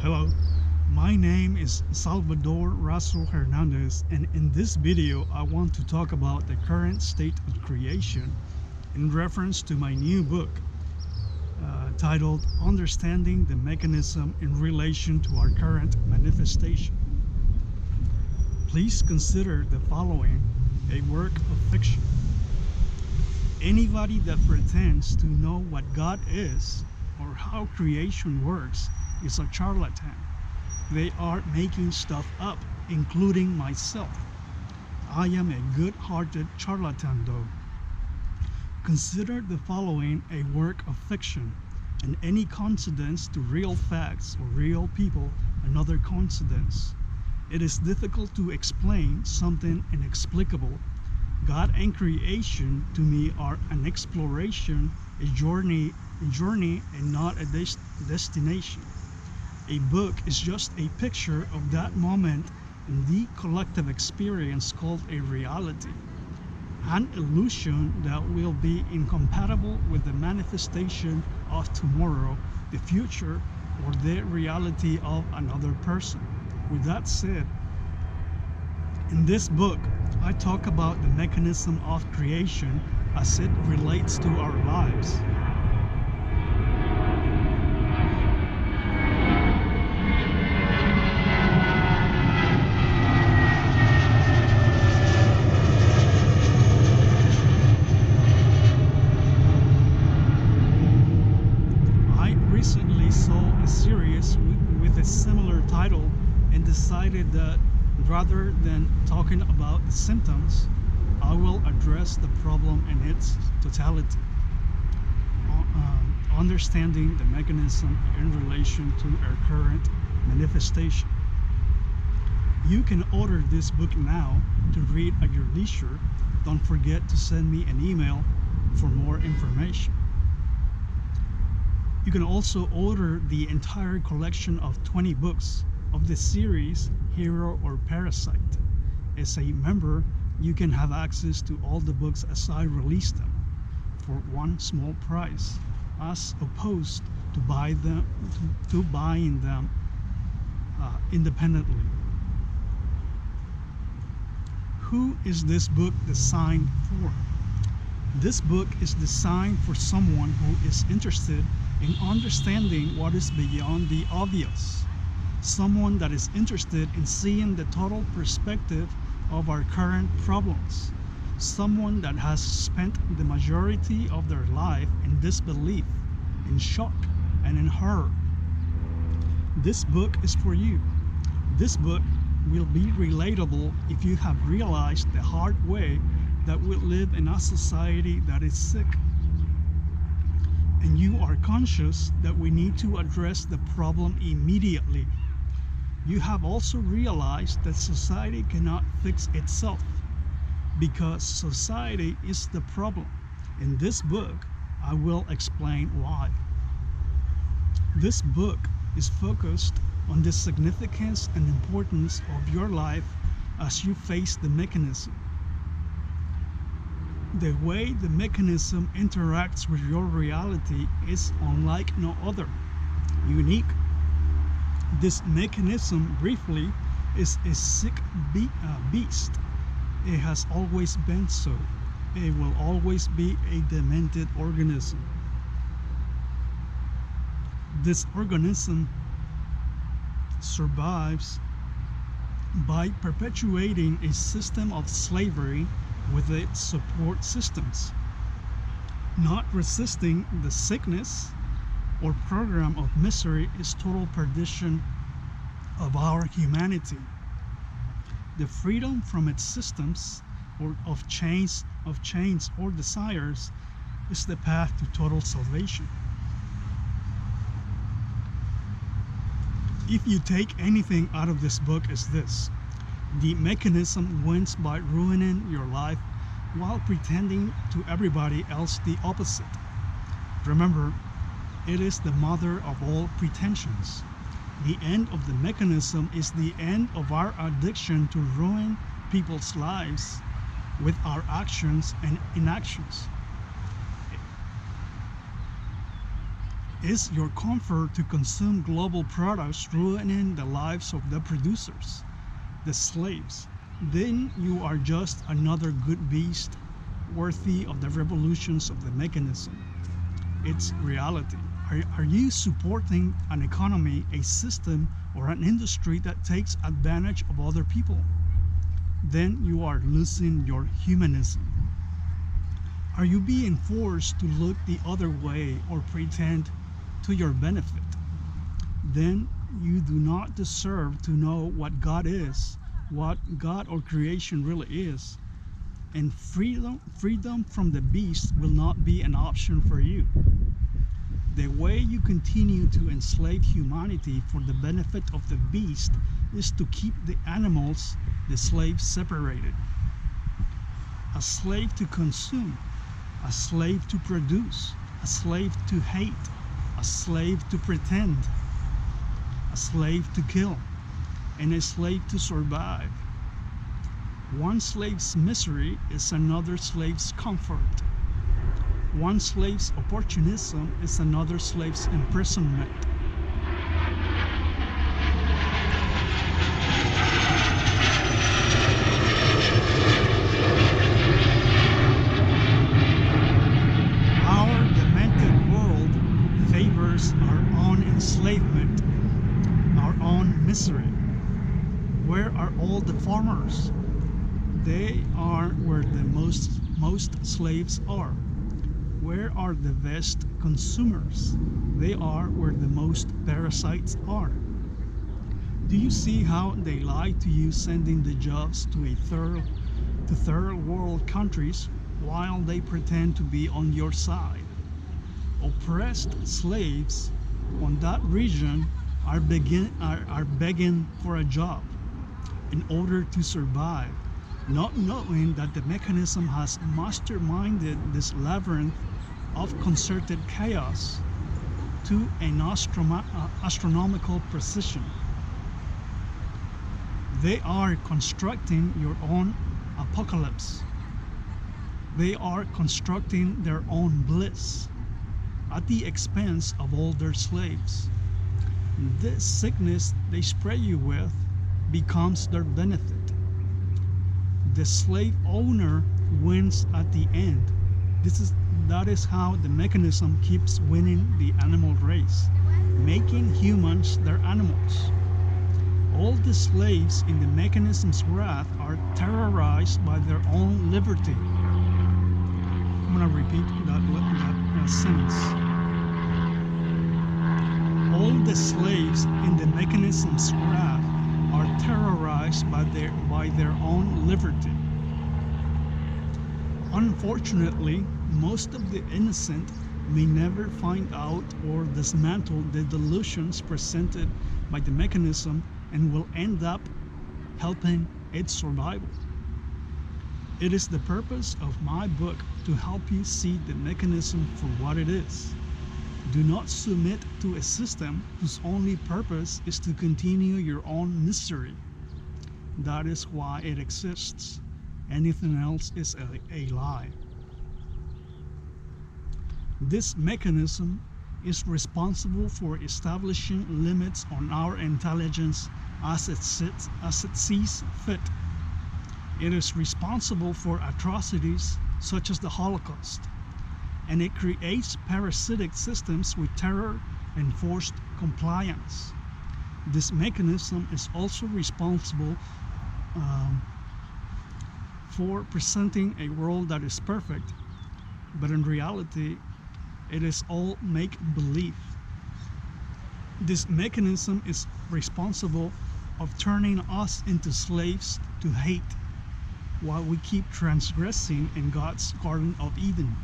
Hello, my name is Salvador Razo Hernandez, and in this video I want to talk about the current state of creation in reference to my new book titled Understanding the Mechanism in Relation to Our Current Manifestation. Please consider the following a work of fiction. Anybody that pretends to know what God is or how creation works is a charlatan. They are making stuff up, including myself. I am a good-hearted charlatan though. Consider the following a work of fiction, and any coincidence to real facts or real people another coincidence. It is difficult to explain something inexplicable. God and creation to me are an exploration, a journey and not a destination. A book is just a picture of that moment in the collective experience called a reality, an illusion that will be incompatible with the manifestation of tomorrow, the future, or the reality of another person. With that said, in this book, I talk about the mechanism of creation as it relates to our lives. I recently saw a series with a similar title and decided that rather than talking about the symptoms, I will address the problem in its totality. Understanding the mechanism in relation to our current manifestation. You can order this book now to read at your leisure. Don't forget to send me an email for more information. You can also order the entire collection of 20 books of the series Hero or Parasite. As a member, you can have access to all the books as I release them for one small price, as opposed to buying them independently. Who is this book designed for? This book is designed for someone who is interested in understanding what is beyond the obvious. Someone that is interested in seeing the total perspective of our current problems. Someone that has spent the majority of their life in disbelief, in shock, and in horror. This book is for you. This book will be relatable if you have realized the hard way that we live in a society that is sick. And you are conscious that we need to address the problem immediately. You have also realized that society cannot fix itself because society is the problem. In this book, I will explain why. This book is focused on the significance and importance of your life as you face the mechanism. The way the mechanism interacts with your reality is unlike no other, unique. This mechanism, briefly, is a sick beast. It has always been so. It will always be a demented organism. This organism survives by perpetuating a system of slavery with its support systems, not resisting the sickness or program of misery is total perdition of our humanity. The freedom from its systems or of chains or desires is the path to total salvation. If you take anything out of this book, is this: the mechanism wins by ruining your life while pretending to everybody else the opposite. Remember, it is the mother of all pretensions. The end of the mechanism is the end of our addiction to ruin people's lives with our actions and inactions. Is your comfort to consume global products ruining the lives of the producers, the slaves? Then you are just another good beast worthy of the revolutions of the mechanism. It's reality. Are you supporting an economy, a system, or an industry that takes advantage of other people? Then you are losing your humanism. Are you being forced to look the other way or pretend to your benefit? Then you do not deserve to know what God is, what God or creation really is. And freedom from the beast will not be an option for you. The way you continue to enslave humanity for the benefit of the beast is to keep the animals, the slaves, separated. A slave to consume, a slave to produce, a slave to hate, a slave to pretend, a slave to kill, and a slave to survive. One slave's misery is another slave's comfort. One slave's opportunism is another slave's imprisonment. Our demented world favors our own enslavement, our own misery. Where are all the farmers? They are where the most slaves are. Where are the best consumers? They are where the most parasites are. Do you see how they lie to you, sending the jobs to third world countries while they pretend to be on your side? Oppressed slaves on that region are begging for a job in order to survive, not knowing that the mechanism has masterminded this labyrinth of concerted chaos to an astronomical precision. They are constructing your own apocalypse. They are constructing their own bliss at the expense of all their slaves. This sickness they spray you with becomes their benefit. The slave owner wins at the end. That is how the mechanism keeps winning the animal race, making humans their animals. All the slaves in the mechanism's wrath are terrorized by their own liberty. I'm going to repeat that sentence. All the slaves in the mechanism's wrath are terrorized by their own liberty. Unfortunately, most of the innocent may never find out or dismantle the delusions presented by the mechanism and will end up helping its survival. It is the purpose of my book to help you see the mechanism for what it is. Do not submit to a system whose only purpose is to continue your own misery. That is why it exists. Anything else is a lie. This mechanism is responsible for establishing limits on our intelligence as it sees fit. It is responsible for atrocities such as the Holocaust, and it creates parasitic systems with terror and forced compliance. This mechanism is also responsible for presenting a world that is perfect, but in reality, it is all make-believe. This mechanism is responsible of turning us into slaves to hate while we keep transgressing in God's Garden of Eden.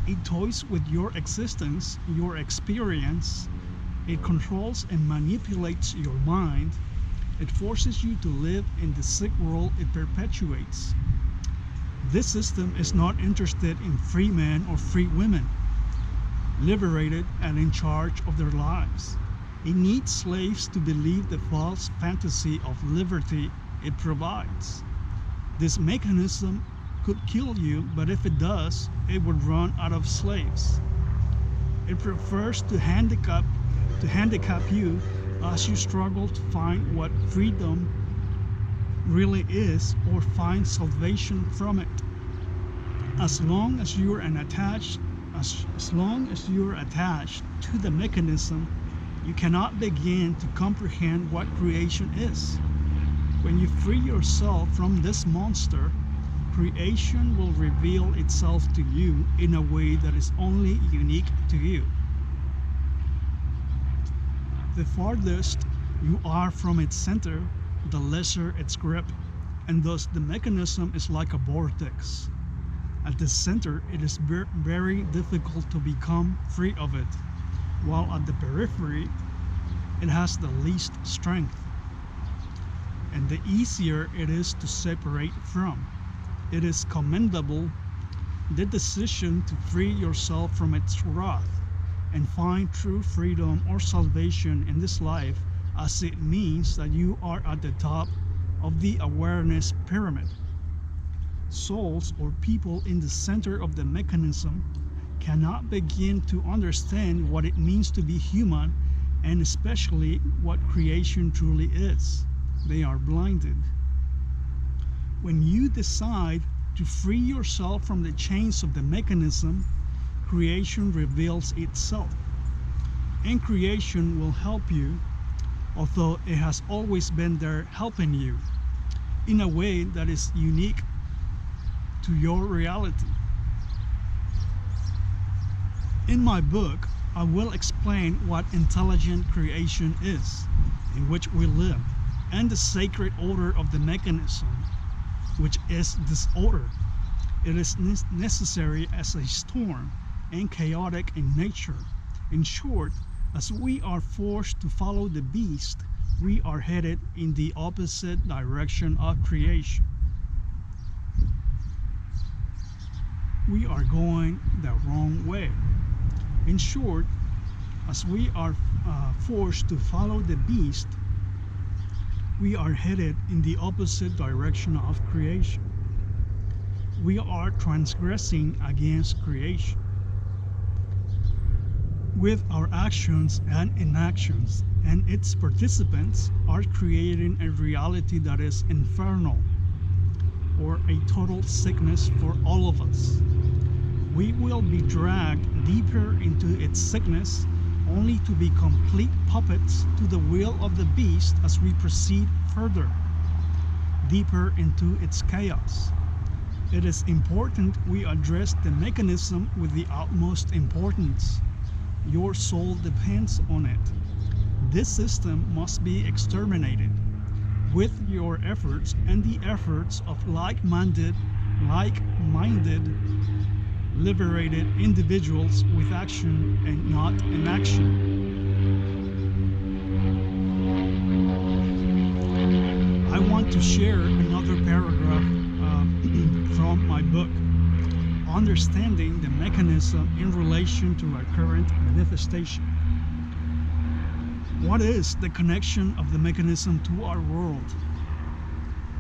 It toys with your existence, your experience. It controls and manipulates your mind. It forces you to live in the sick world it perpetuates. This system is not interested in free men or free women, liberated and in charge of their lives. It needs slaves to believe the false fantasy of liberty it provides. This mechanism could kill you, but if it does, it would run out of slaves. It prefers to handicap you as you struggle to find what freedom really is or find salvation from it. As long as you're as long as you're attached to the mechanism, you cannot begin to comprehend what creation is. When you free yourself from this monster, creation will reveal itself to you in a way that is only unique to you. The farthest you are from its center, the lesser its grip, and thus the mechanism is like a vortex. At the center, it is very difficult to become free of it, while at the periphery, it has the least strength, and the easier it is to separate from. It is commendable, the decision to free yourself from its wrath and find true freedom or salvation in this life, as it means that you are at the top of the awareness pyramid. Souls or people in the center of the mechanism cannot begin to understand what it means to be human, and especially what creation truly is. They are blinded. When you decide to free yourself from the chains of the mechanism, creation reveals itself. And creation will help you, although it has always been there helping you, in a way that is unique to your reality. In my book, I will explain what intelligent creation is, in which we live, and the sacred order of the mechanism, which is disorder. It is necessary as a storm and chaotic in nature. In short, as we are forced to follow the beast, we are headed in the opposite direction of creation. We are going the wrong way. In short, as we are forced to follow the beast, we are headed in the opposite direction of creation. We are transgressing against creation. With our actions and inactions, and its participants are creating a reality that is infernal, or a total sickness for all of us. We will be dragged deeper into its sickness, only to be complete puppets to the will of the beast as we proceed further, deeper into its chaos. It is important we address the mechanism with the utmost importance. Your soul depends on it. This system must be exterminated. With your efforts and the efforts of like-minded, liberated individuals with action and not inaction. I want to share another paragraph from my book, Understanding the Mechanism in Relation to Our Current Manifestation. What is the connection of the mechanism to our world?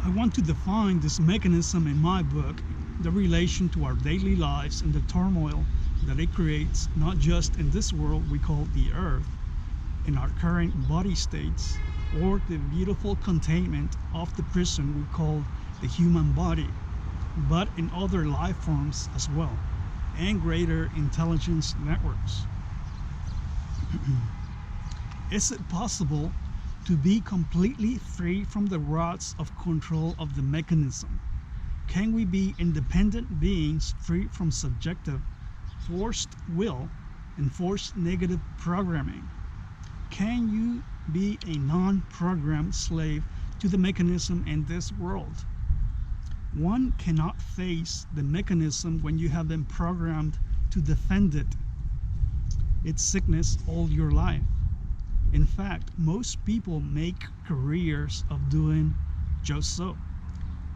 I want to define this mechanism in my book, the relation to our daily lives and the turmoil that it creates, not just in this world we call the earth, in our current body states, or the beautiful containment of the prison we call the human body, but in other life forms as well, and greater intelligence networks. Is it possible to be completely free from the rods of control of the mechanism? Can we be independent beings free from subjective, forced will and forced negative programming? Can you be a non-programmed slave to the mechanism in this world? One cannot face the mechanism when you have been programmed to defend it, its sickness all your life. In fact, most people make careers of doing just so.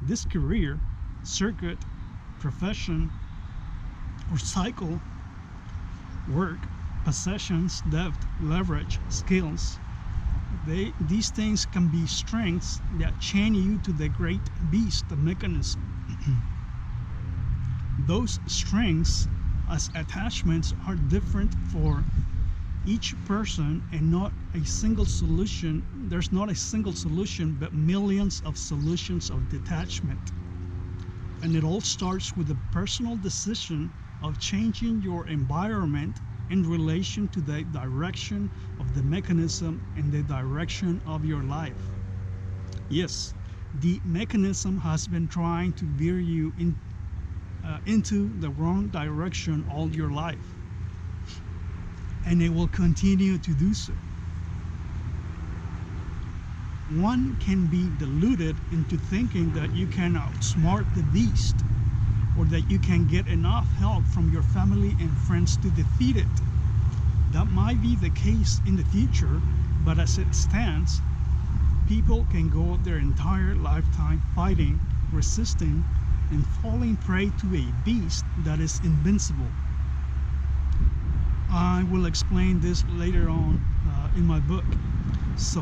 This career, circuit, profession, or cycle, work, possessions, debt, leverage, skills, these things can be strengths that chain you to the great beast, the mechanism. Those strengths as attachments are different for each person and not a single solution. There's not a single solution, but millions of solutions of detachment. And it all starts with the personal decision of changing your environment in relation to the direction of the mechanism and the direction of your life. Yes, the mechanism has been trying to veer you into the wrong direction all your life, and it will continue to do so. One can be deluded into thinking that you can outsmart the beast, or that you can get enough help from your family and friends to defeat it. That might be the case in the future, but as it stands, people can go their entire lifetime fighting, resisting, and falling prey to a beast that is invincible. I will explain this later on in my book. So